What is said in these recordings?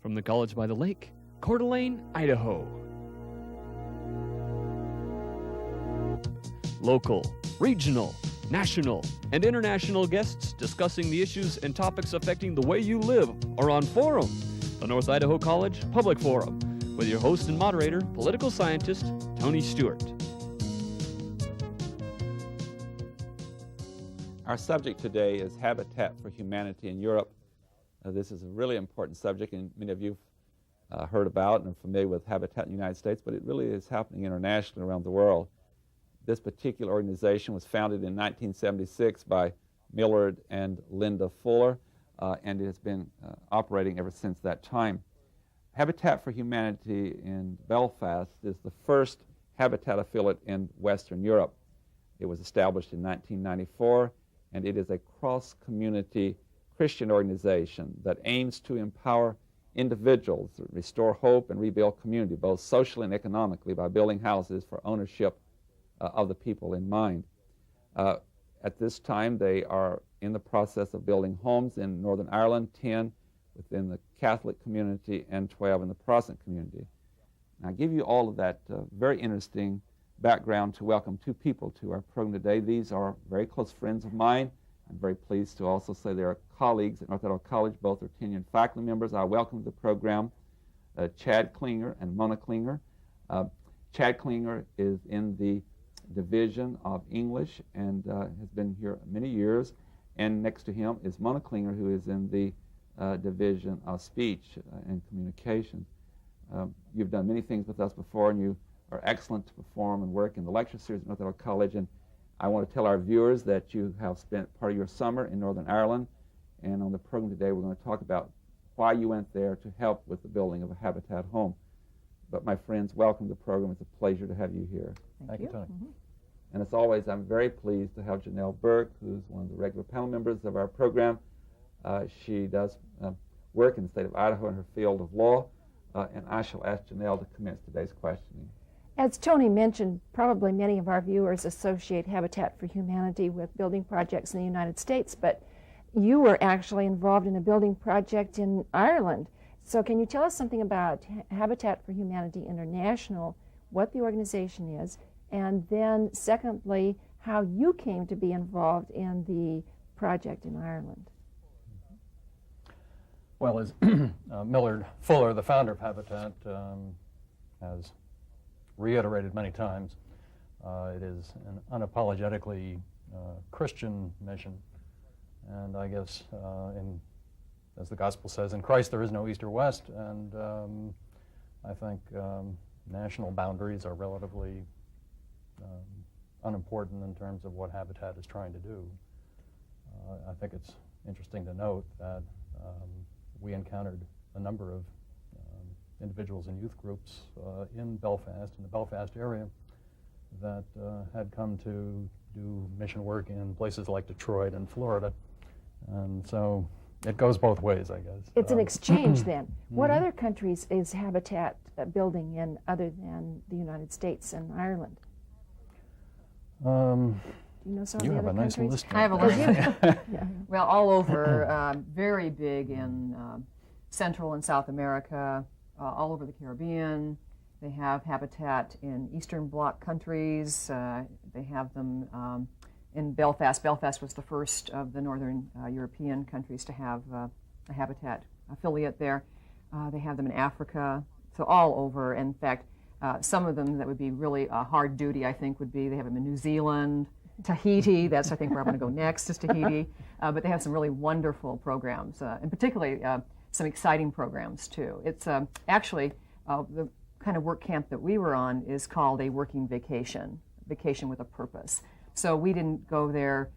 From the College by the Lake, Coeur d'Alene, Idaho. Local, regional, national, and international guests discussing the issues and topics affecting the way you live are on Forum, the North Idaho College Public Forum, with your host and moderator, political scientist Tony Stewart. Our subject today is Habitat for Humanity in Europe. This is a really important subject, and many of you have heard about and are familiar with Habitat in the United States, but it really is happening internationally around the world. This particular organization was founded in 1976 by Millard and Linda Fuller, and it has been operating ever since that time. Habitat for Humanity in Belfast is the first Habitat affiliate in Western Europe. It was established in 1994, and it is a cross-community Christian organization that aims to empower individuals, restore hope, and rebuild community, both socially and economically, by building houses for ownership of the people in mind. At this time, they are in the process of building homes in Northern Ireland, 10 within the Catholic community and 12 in the Protestant community. And I give you all of that very interesting background to welcome two people to our program today. These are very close friends of mine. I'm very pleased to also say they are colleagues at North Idaho College. Both are tenured faculty members. I welcome to the program Chad Klinger and Mona Klinger. Chad Klinger is in the Division of English and has been here many years. And next to him is Mona Klinger, who is in the Division of Speech and Communications. You've done many things with us before, and you are excellent to perform and work in the lecture series at North Idaho College. And I want to tell our viewers that you have spent part of your summer in Northern Ireland, and on the program today we're going to talk about why you went there to help with the building of a Habitat home. But my friends, welcome to the program. It's a pleasure to have you here. Thank you, Tony. Mm-hmm. And as always, I'm very pleased to have Janelle Burke, who's one of the regular panel members of our program. She does work in the state of Idaho in her field of law, and I shall ask Janelle to commence today's questioning. As Tony mentioned, probably many of our viewers associate Habitat for Humanity with building projects in the United States, but you were actually involved in a building project in Ireland. So can you tell us something about Habitat for Humanity International, what the organization is, and then secondly, how you came to be involved in the project in Ireland? Well, as Millard Fuller, the founder of Habitat, has reiterated many times, it is an unapologetically Christian mission. And I guess, as the gospel says, in Christ there is no east or west, and I think national boundaries are relatively unimportant in terms of what Habitat is trying to do. I think it's interesting to note that we encountered a number of individuals and youth groups in Belfast, in the Belfast area, that had come to do mission work in places like Detroit and Florida. And so it goes both ways, I guess. It's an exchange then. What other countries is Habitat building in other than the United States and Ireland? Do you know some of You the have other a nice countries? list. I have a right list. there. Yeah. Well, all over, very big in Central and South America, all over the Caribbean. They have Habitat in Eastern Bloc countries. They have them in Belfast. Belfast was the first of the Northern European countries to have a Habitat affiliate there. They have them in Africa, so all over. In fact, some of them that would be really hard duty, I think, would be they have them in New Zealand, Tahiti. That's, I think, where I'm going to go next is Tahiti. But they have some really wonderful programs, and particularly some exciting programs, too. It's actually the kind of work camp that we were on is called a working vacation with a purpose. So we didn't go there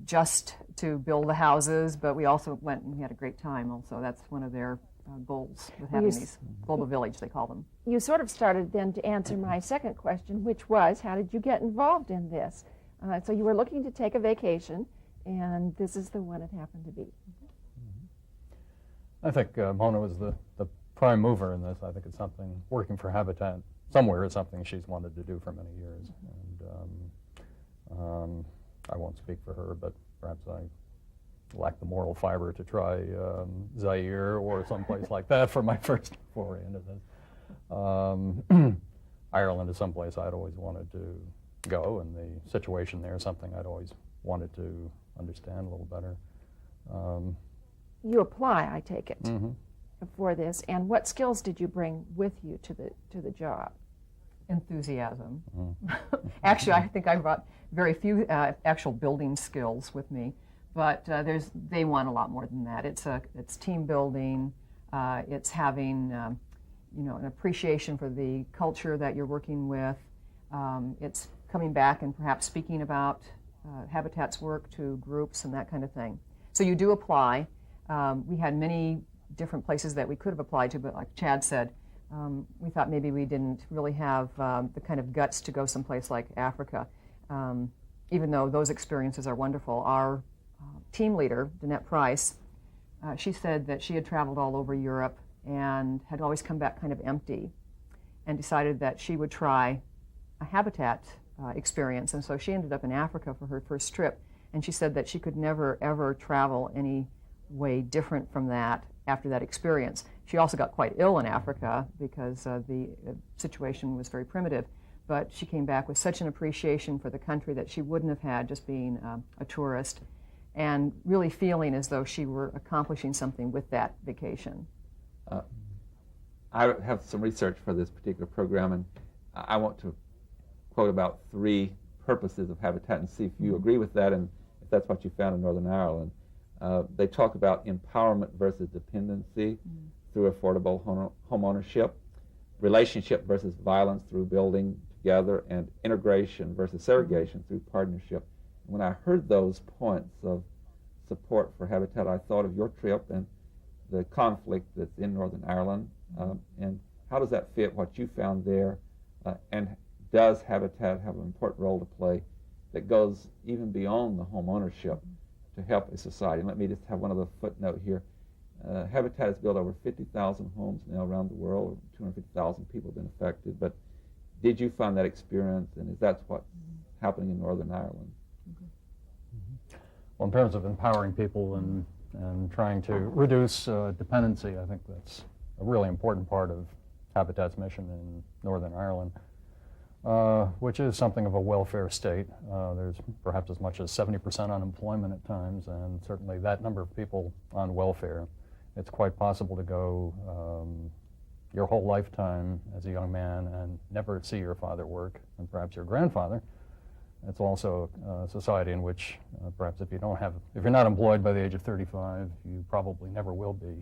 just to build the houses, but we also went and we had a great time also. That's one of their goals with having these global village, they call them. You sort of started then to answer my second question, which was, how did you get involved in this? So you were looking to take a vacation, and this is the one it happened to be. I think Mona was the prime mover in this. I think it's something, working for Habitat somewhere is something she's wanted to do for many years. And I won't speak for her, but perhaps I lacked the moral fiber to try Zaire or someplace like that for my first foray into this. Ireland is someplace I'd always wanted to go, and the situation there is something I'd always wanted to understand a little better. You apply, I take it, for this, and what skills did you bring with you to the job? Enthusiasm. Actually, I think I brought very few actual building skills with me, but they want a lot more than that. It's team building. It's having an appreciation for the culture that you're working with. It's coming back and perhaps speaking about Habitat's work to groups and that kind of thing. So you do apply. We had many different places that we could have applied to, but like Chad said, we thought maybe we didn't really have the kind of guts to go someplace like Africa. Even though those experiences are wonderful, our team leader, Danette Price, she said that she had traveled all over Europe and had always come back kind of empty, and decided that she would try a Habitat experience. And so she ended up in Africa for her first trip, and she said that she could never, ever travel any way different from that after that experience. She also got quite ill in Africa because the situation was very primitive, but she came back with such an appreciation for the country that she wouldn't have had just being a tourist, and really feeling as though she were accomplishing something with that vacation. I have some research for this particular program, and I want to quote about 3 purposes of Habitat and see if you agree with that and if that's what you found in Northern Ireland. They talk about empowerment versus dependency through affordable home ownership, relationship versus violence through building together, and integration versus segregation through partnership. When I heard those points of support for Habitat, I thought of your trip and the conflict that's in Northern Ireland, and how does that fit what you found there, and does Habitat have an important role to play that goes even beyond the home ownership to help a society? And let me just have one other footnote here. Habitat has built over 50,000 homes now around the world. 250,000 people have been affected. But did you find that experience, and is that what's happening in Northern Ireland? Well, in terms of empowering people and trying to reduce dependency, I think that's a really important part of Habitat's mission in Northern Ireland, which is something of a welfare state. There's perhaps as much as 70% unemployment at times, and certainly that number of people on welfare. It's quite possible to go your whole lifetime as a young man and never see your father work, and perhaps your grandfather. It's also a society in which perhaps if you're not employed by the age of 35, you probably never will be.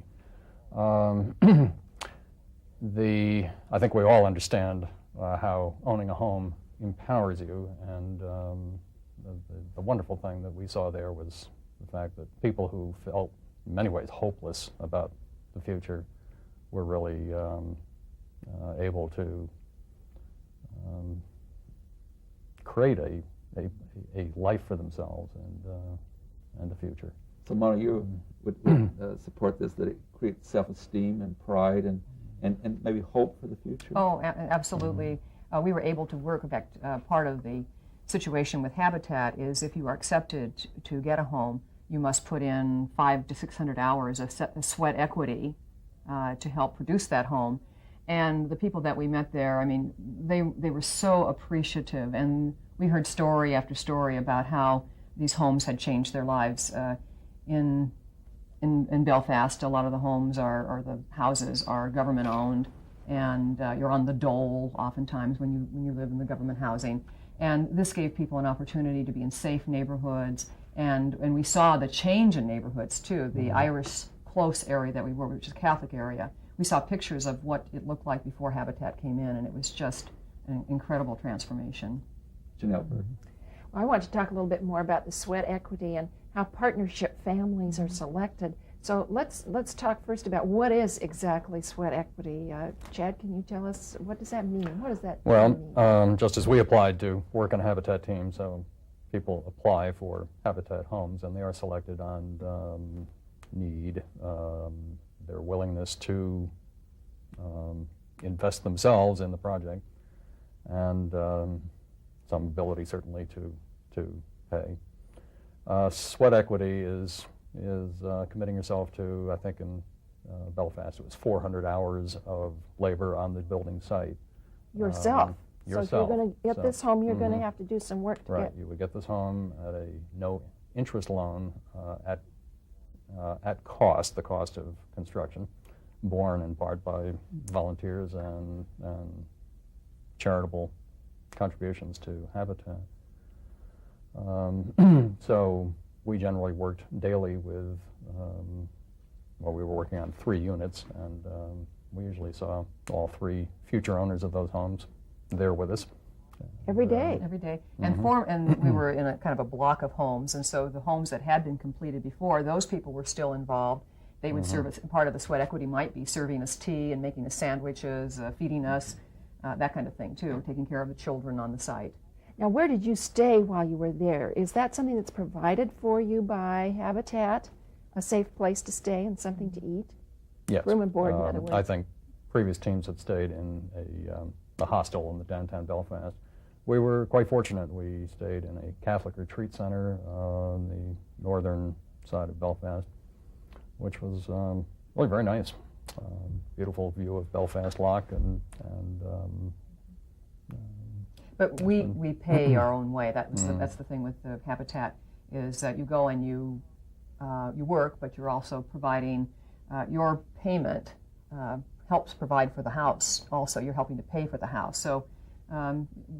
I think we all understand how owning a home empowers you, and the wonderful thing that we saw there was the fact that people who felt in many ways hopeless about the future were really able to create a life for themselves and the future. So Mona, you would support this, that it creates self-esteem and pride and maybe hope for the future? Oh, absolutely. We were able to work. In fact, part of the situation with Habitat is if you are accepted to get a home, you must put in 500 to 600 hours of sweat equity to help produce that home. And the people that we met there, I mean, they were so appreciative, and we heard story after story about how these homes had changed their lives. In Belfast, a lot of the homes or the houses are government owned, and you're on the dole oftentimes when you live in the government housing. And this gave people an opportunity to be in safe neighborhoods, and we saw the change in neighborhoods too. The Irish Close area that we were, which is a Catholic area, we saw pictures of what it looked like before Habitat came in, and it was just an incredible transformation. Janelle. Well, I want to talk a little bit more about the sweat equity and how partnership families are selected. So let's talk first about what is exactly sweat equity. Chad, can you tell us, what does that mean? What does that mean? Well, just as we applied to work on a Habitat team, so people apply for Habitat homes, and they are selected on need, their willingness to invest themselves in the project, and some ability certainly to pay. Sweat equity is is committing yourself to, I think in Belfast, it was 400 hours of labor on the building site. Yourself. So if you're Yourself. going to get this home, you're going to Mhm. have to do some work to Right, get. you would get this home at a no-interest loan at cost, the cost of construction, borne in part by volunteers and charitable contributions to Habitat. So we generally worked daily with, well, we were working on 3 units, and we usually saw all 3 future owners of those homes there with us. Every day. Every day. And we were in a kind of a block of homes, and so the homes that had been completed before, those people were still involved. They would serve us, part of the sweat equity might be serving us tea and making us sandwiches, feeding us, that kind of thing too, taking care of the children on the site. Now, where did you stay while you were there? Is that something that's provided for you by Habitat, a safe place to stay and something to eat? Yes. Room and board, in other words. I think previous teams had stayed in a hostel in the downtown Belfast. We were quite fortunate. We stayed in a Catholic retreat center on the northern side of Belfast, which was really very nice. Beautiful view of Belfast Lough But we pay our own way. That's the thing with the Habitat, is that you go and you work, but you're also providing your payment helps provide for the house. Also, you're helping to pay for the house. So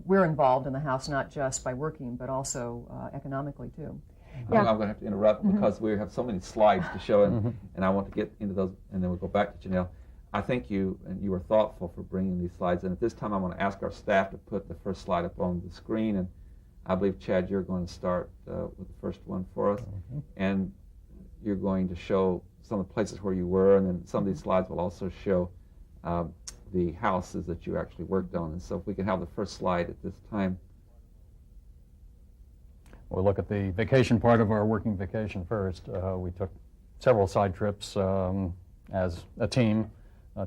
we're involved in the house not just by working, but also economically too. Yeah. I'm going to have to interrupt because we have so many slides to show, and I want to get into those, and then we'll go back to Janelle. I think you were thoughtful for bringing these slides, and at this time I want to ask our staff to put the first slide up on the screen, and I believe, Chad, you're going to start with the first one for us, and you're going to show some of the places where you were, and then some of these slides will also show the houses that you actually worked on. And so if we can have the first slide at this time. We'll look at the vacation part of our working vacation first. We took several side trips as a team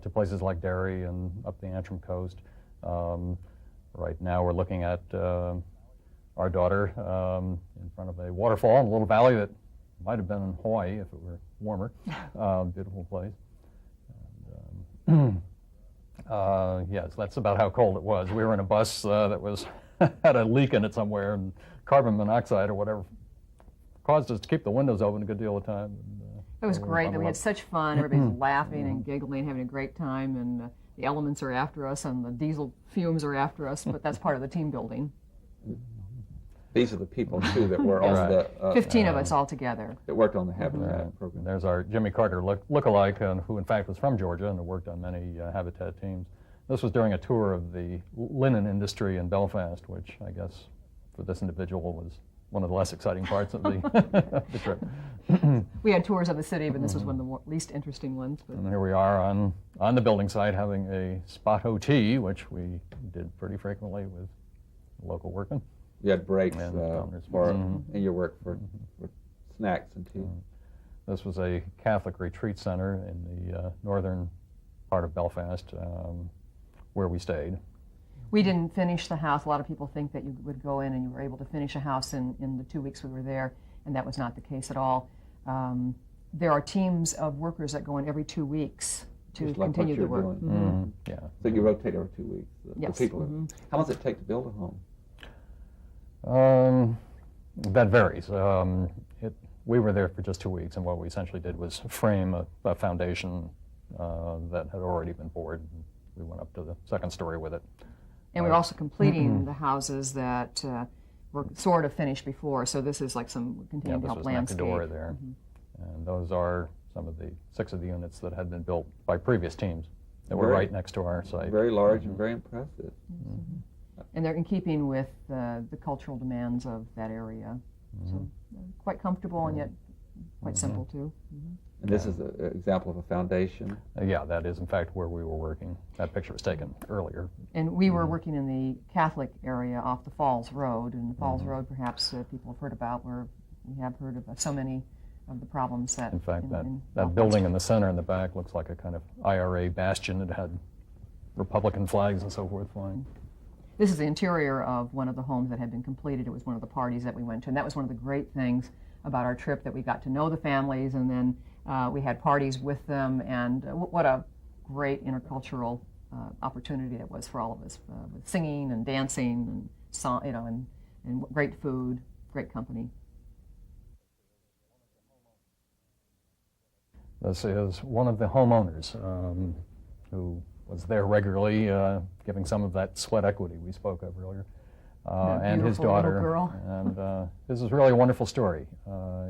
to places like Derry and up the Antrim coast. Right now we're looking at our daughter in front of a waterfall in a little valley that might have been in Hawaii if it were warmer. Beautiful place. And, yes, that's about how cold it was. We were in a bus that was had a leak in it somewhere, and carbon monoxide or whatever caused us to keep the windows open a good deal of time. And, It was great. We had such fun. Everybody's laughing and giggling, having a great time, and the elements are after us, and the diesel fumes are after us. But that's part of the team building. These are the people too that were on the 15 of us all together. that worked on the Habitat program. There's our Jimmy Carter lookalike, who in fact was from Georgia and worked on many Habitat teams. This was during a tour of the linen industry in Belfast, which I guess for this individual was one of the less exciting parts of the trip. We had tours of the city, but this was one of the least interesting ones. But And here we are on the building site having a spot OT, which we did pretty frequently with local workmen. You had breaks And in your work for snacks and tea. This was a Catholic retreat center in the northern part of Belfast where we stayed. we didn't finish the house. A lot of people think that you would go in and you were able to finish a house in the 2 weeks we were there, and that was not the case at all. There are teams of workers that go in every 2 weeks to Just like what continue the you're work. doing. Yeah. So you rotate every 2 weeks. Yes. The people. How long does it take to build a home? That varies. We were there for just 2 weeks, and what we essentially did was frame a foundation that had already been poured. We went up to the second story with it. And we're also completing the houses that were sort of finished before, so this is like some continuing to This help was next landscape. door there. And those are some of the 6 of the units that had been built by previous teams that were Very- right next to our site. Very large and very impressive. And they're in keeping with the cultural demands of that area. So quite comfortable and yet quite simple too. And this is an example of a foundation. Yeah, that is in fact where we were working. That picture was taken earlier. And we were working in the Catholic area off the Falls Road, and the Falls Road perhaps people have heard about, where we have heard of so many of the problems that In fact, that Belfast. building in the center in the back looks like a kind of IRA bastion. It had Republican flags and so forth flying. This is the interior of one of the homes that had been completed. It was one of the parties that we went to, and that was one of the great things about our trip that we got to know the families, and then we had parties with them, and what a great intercultural opportunity it was for all of us, with singing and dancing and song, and great food, great company. This is one of the homeowners who was there regularly, giving some of that sweat equity we spoke of earlier, and his daughter. Girl. And this is really a wonderful story.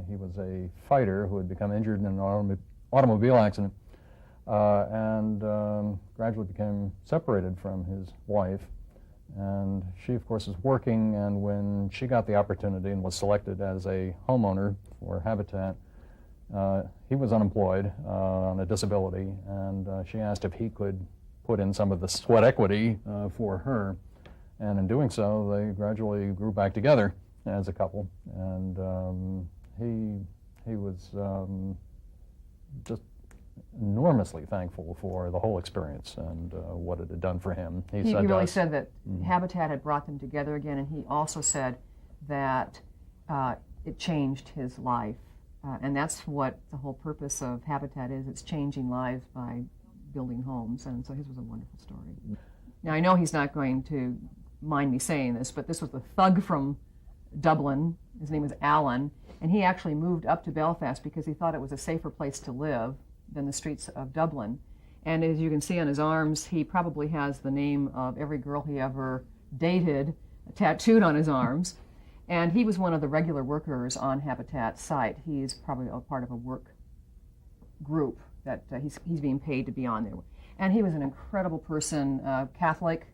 He was a fighter who had become injured in an automobile accident and gradually became separated from his wife. And she, of course, is working, and when she got the opportunity and was selected as a homeowner for Habitat, he was unemployed on a disability, and she asked if he could put in some of the sweat equity for her. And in doing so, they gradually grew back together as a couple. And he was just enormously thankful for the whole experience and what it had done for him. He really said that Habitat had brought them together again, and he also said that it changed his life. And that's what the whole purpose of Habitat is. It's changing lives by building homes. And so his was a wonderful story. Now, I know he's not going to mind me saying this, but this was the thug from Dublin. His name was Alan. And he actually moved up to Belfast because he thought it was a safer place to live than the streets of Dublin. And as you can see on his arms, he probably has the name of every girl he ever dated tattooed on his arms. And he was one of the regular workers on Habitat's site. He's probably a part of a work group that he's being paid to be on there. And he was an incredible person, Catholic,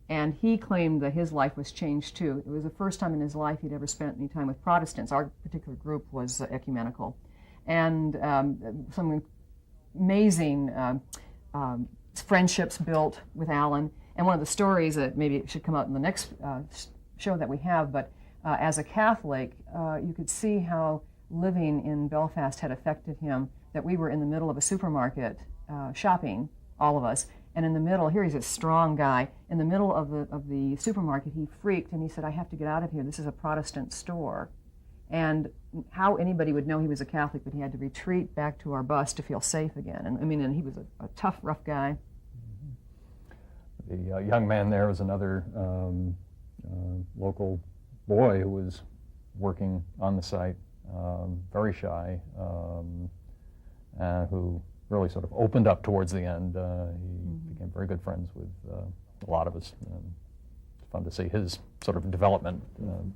and he claimed that his life was changed too. It was the first time in his life he'd ever spent any time with Protestants. Our particular group was ecumenical. And some amazing friendships built with Alan. And one of the stories that maybe should come out in the next show that we have, but as a Catholic, you could see how living in Belfast had affected him, that we were in the middle of a supermarket shopping, all of us, and in the middle, here he's a strong guy, in the middle of the supermarket he freaked and he said, I have to get out of here, this is a Protestant store. And how anybody would know he was a Catholic, but he had to retreat back to our bus to feel safe again. And I mean, and he was a tough, rough guy. The young man there was another local boy who was working on the site, very shy, who really sort of opened up towards the end. He became very good friends with a lot of us. It's fun to see his sort of development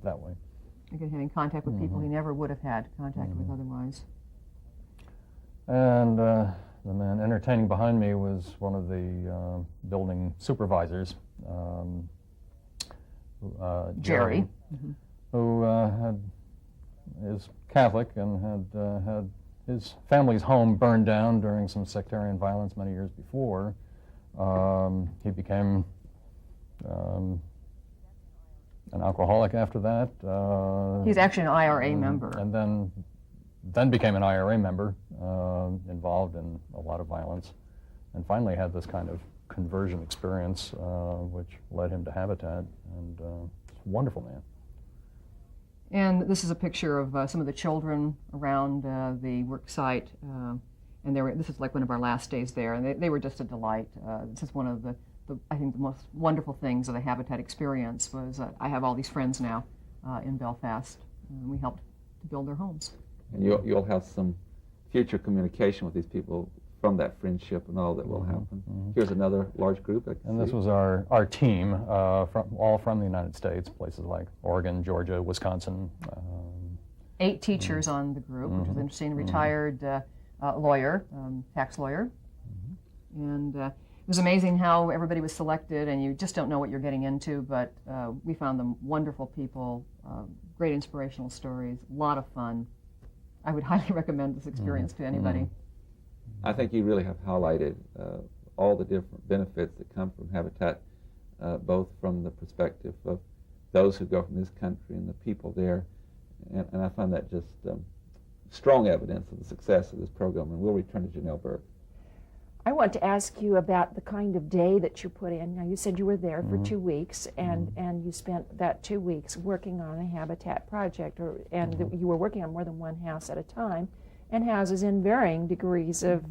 that way. Again, having contact with people he never would have had contact with otherwise. And the man entertaining behind me was one of the building supervisors, Jerry, who is Catholic and had his family's home burned down during some sectarian violence many years before. He became an alcoholic after that. He's actually an IRA member. And then became an IRA member, involved in a lot of violence, and finally had this kind of conversion experience, which led him to Habitat, and he's a wonderful man. And this is a picture of some of the children around the work site, and this is like one of our last days there, and they were just a delight. This is one of the I think the most wonderful things of the Habitat experience was I have all these friends now in Belfast, and we helped to build their homes. And you'll have some future communication with these people from that friendship and all that will happen. Here's another large group. And this was our team, all from the United States, places like Oregon, Georgia, Wisconsin. 8 teachers on the group, which is interesting. Retired lawyer, tax lawyer. And it was amazing how everybody was selected, and you just don't know what you're getting into, but we found them wonderful people, great inspirational stories, a lot of fun. I would highly recommend this experience to anybody. I think you really have highlighted all the different benefits that come from Habitat, both from the perspective of those who go from this country and the people there, and I find that just strong evidence of the success of this program, and we'll return to Janelle Burke. I want to ask you about the kind of day that you put in. Now, you said you were there for 2 weeks, and you spent that 2 weeks working on a habitat project, and you were working on more than one house at a time, and houses in varying degrees of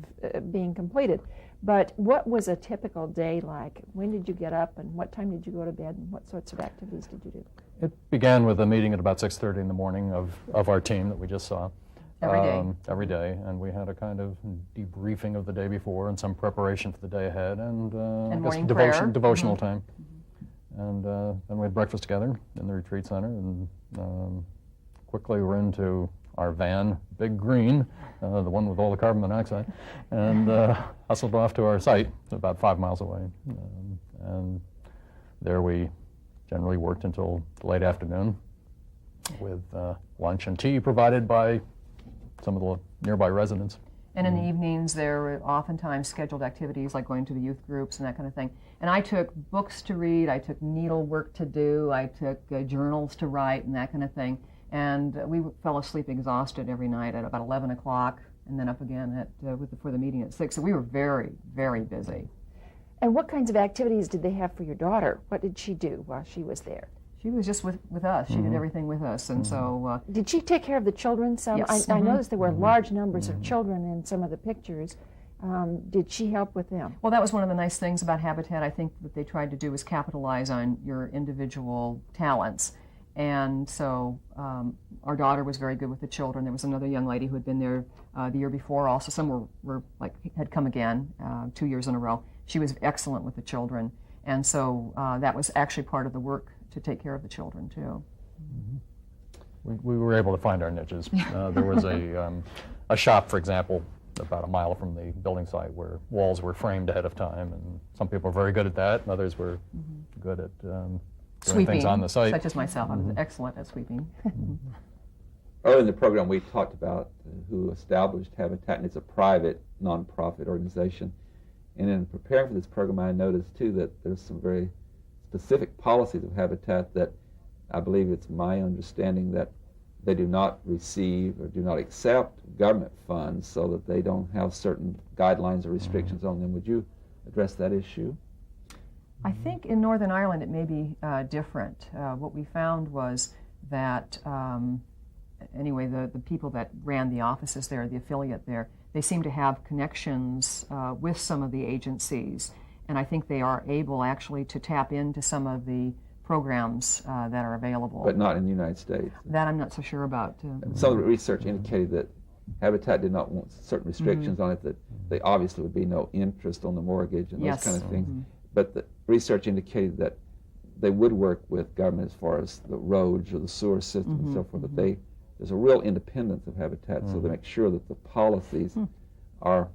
being completed. But what was a typical day like? When did you get up, and what time did you go to bed, and what sorts of activities did you do? It began with a meeting at about 6:30 in the morning of our team that we just saw. Every day. Every day, and we had a kind of debriefing of the day before and some preparation for the day ahead, and I guess morning prayer. devotional time. And then we had breakfast together in the retreat center, and quickly we're into our van, Big Green, the one with all the carbon monoxide, and hustled off to our site about 5 miles away. And there we generally worked until the late afternoon with lunch and tea provided by some of the nearby residents. And in the evenings, there were oftentimes scheduled activities like going to the youth groups and that kind of thing. And I took books to read, I took needlework to do, I took journals to write and that kind of thing. And we fell asleep exhausted every night at about 11 o'clock, and then up again for the meeting at 6. So we were very, very busy. And what kinds of activities did they have for your daughter? What did she do while she was there? She was just with us. She did everything with us, and so... Did she take care of the children some? Yes. I noticed there were large numbers of children in some of the pictures. Did she help with them? Well, that was one of the nice things about Habitat. I think what they tried to do was capitalize on your individual talents. And so our daughter was very good with the children. There was another young lady who had been there the year before also. Some had come again 2 years in a row. She was excellent with the children. And so that was actually part of the work, to take care of the children, too. We were able to find our niches. There was a shop, for example, about a mile from the building site where walls were framed ahead of time, and some people were very good at that, and others were good at doing Sweeping, things on the site. such as myself. I was excellent at sweeping. Earlier in the program, we talked about who established Habitat, and it's a private, nonprofit organization. And in preparing for this program, I noticed, too, that there's some very specific policies of Habitat that I believe it's my understanding that they do not receive or do not accept government funds, so that they don't have certain guidelines or restrictions on them. Would you address that issue? I think in Northern Ireland it may be different. What we found was that, anyway, the people that ran the offices there, the affiliate there, they seem to have connections with some of the agencies, and I think they are able actually to tap into some of the programs that are available. But not in the United States. That I'm not so sure about. Some of the research indicated that Habitat did not want certain restrictions on it, that they obviously would be no interest on the mortgage and those kind of things. But the research indicated that they would work with government as far as the roads or the sewer system and so forth, but there's a real independence of Habitat, so they make sure that the policies are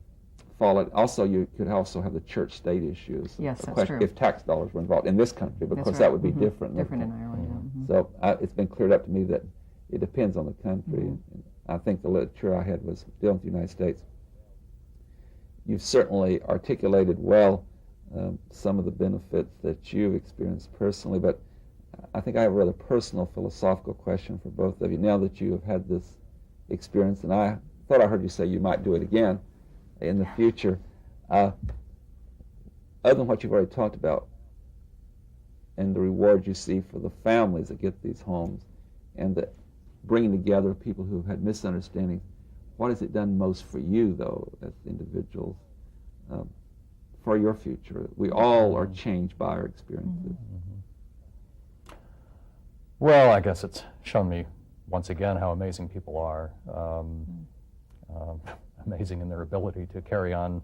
followed. Also, you could also have the church-state issues. Yes, that's true. If tax dollars were involved in this country, but of course that would be different. Different in Ireland, So it's been cleared up to me that it depends on the country. And I think the literature I had was dealing with the United States. You've certainly articulated well some of the benefits that you've experienced personally, but I think I have a rather personal philosophical question for both of you. Now that you have had this experience, and I thought I heard you say you might do it again in the future, other than what you've already talked about and the reward you see for the families that get these homes and the bringing together people who've had misunderstandings, what has it done most for you, though, as individuals, for your future? We all are changed by our experiences. Well, I guess it's shown me once again how amazing people are. Amazing in their ability to carry on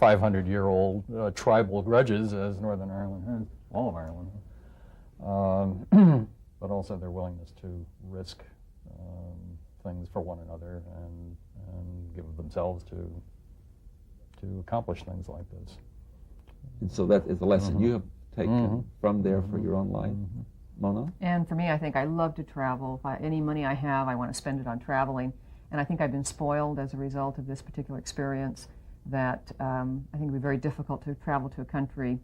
500-year-old tribal grudges, as Northern Ireland has, all of Ireland, but also their willingness to risk things for one another and give themselves to accomplish things like this. And so that is a lesson you have taken from there for your own life. Mona? And for me, I think I love to travel. Any money I have, I want to spend it on traveling. And I think I've been spoiled as a result of this particular experience, that I think it would be very difficult to travel to a country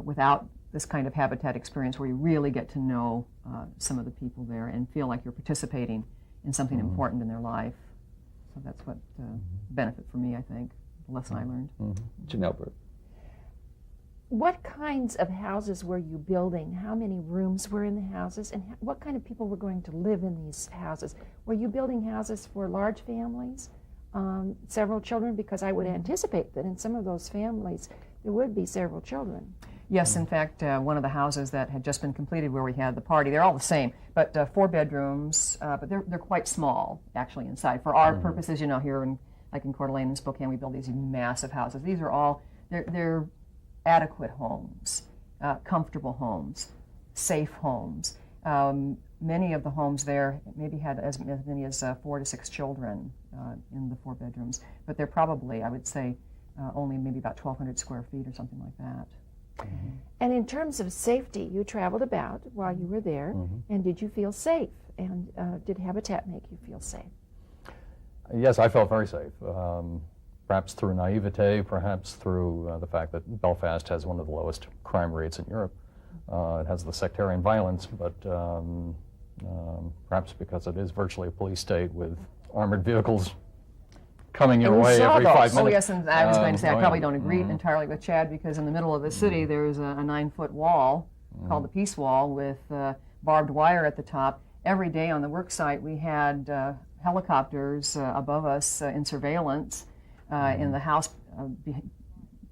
without this kind of Habitat experience where you really get to know some of the people there and feel like you're participating in something important in their life. So that's what benefit for me, I think, lesson I learned. Janelle Burke. What kinds of houses were you building? How many rooms were in the houses? And what kind of people were going to live in these houses? Were you building houses for large families, several children? Because I would anticipate that in some of those families there would be several children. Yes, in fact, one of the houses that had just been completed where we had the party, they're all the same, but 4 bedrooms, but they're quite small, actually, inside. For our purposes, you know, here in, like in Coeur d'Alene and Spokane, we build these massive houses. These are all, they're adequate homes, comfortable homes, safe homes. Many of the homes there maybe had as many as 4 to 6 children in the 4 bedrooms, but they're probably, I would say, only maybe about 1,200 square feet or something like that. And in terms of safety, you traveled about while you were there, and did you feel safe? And did Habitat make you feel safe? Yes, I felt very safe. Perhaps through naivete, perhaps through the fact that Belfast has one of the lowest crime rates in Europe. It has the sectarian violence, but perhaps because it is virtually a police state with armored vehicles coming your way every 5 minutes. Oh, yes, and I was going to say, I probably don't agree entirely with Chad, because in the middle of the city there's a 9-foot wall called the Peace Wall with barbed wire at the top. Every day on the work site we had helicopters above us in surveillance. In the house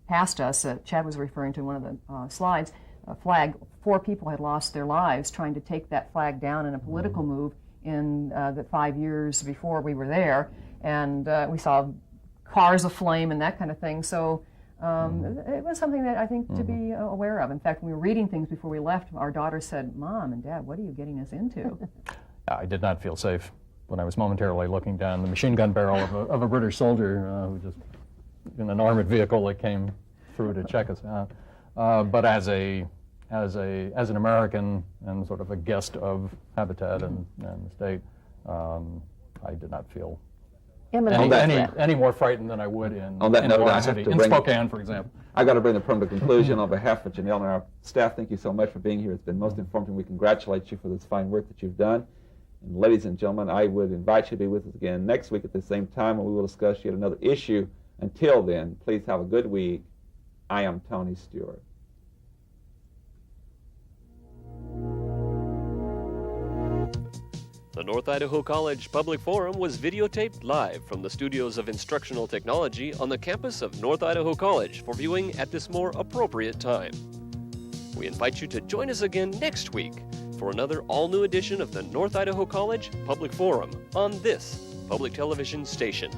past us, Chad was referring to one of the slides, a flag. 4 people had lost their lives trying to take that flag down in a political move in the 5 years before we were there. And we saw cars aflame and that kind of thing. So it was something that I think to be aware of. In fact, when we were reading things before we left, our daughter said, "Mom and Dad, what are you getting us into?" I did not feel safe when I was momentarily looking down the machine gun barrel of a British soldier who just in an armored vehicle that came through to check us out. But as an American and sort of a guest of Habitat and the state, I did not feel any more frightened than I would in Spokane, for example. I've got to bring the program to conclusion. On behalf of Janelle and our staff, thank you so much for being here. It's been most informative. We congratulate you for this fine work that you've done. And ladies and gentlemen, I would invite you to be with us again next week at the same time, when we will discuss yet another issue. Until then, please have a good week. I am Tony Stewart. The North Idaho College Public Forum was videotaped live from the studios of Instructional Technology on the campus of North Idaho College for viewing at this more appropriate time. We invite you to join us again next week for another all-new edition of the North Idaho College Public Forum on this public television station.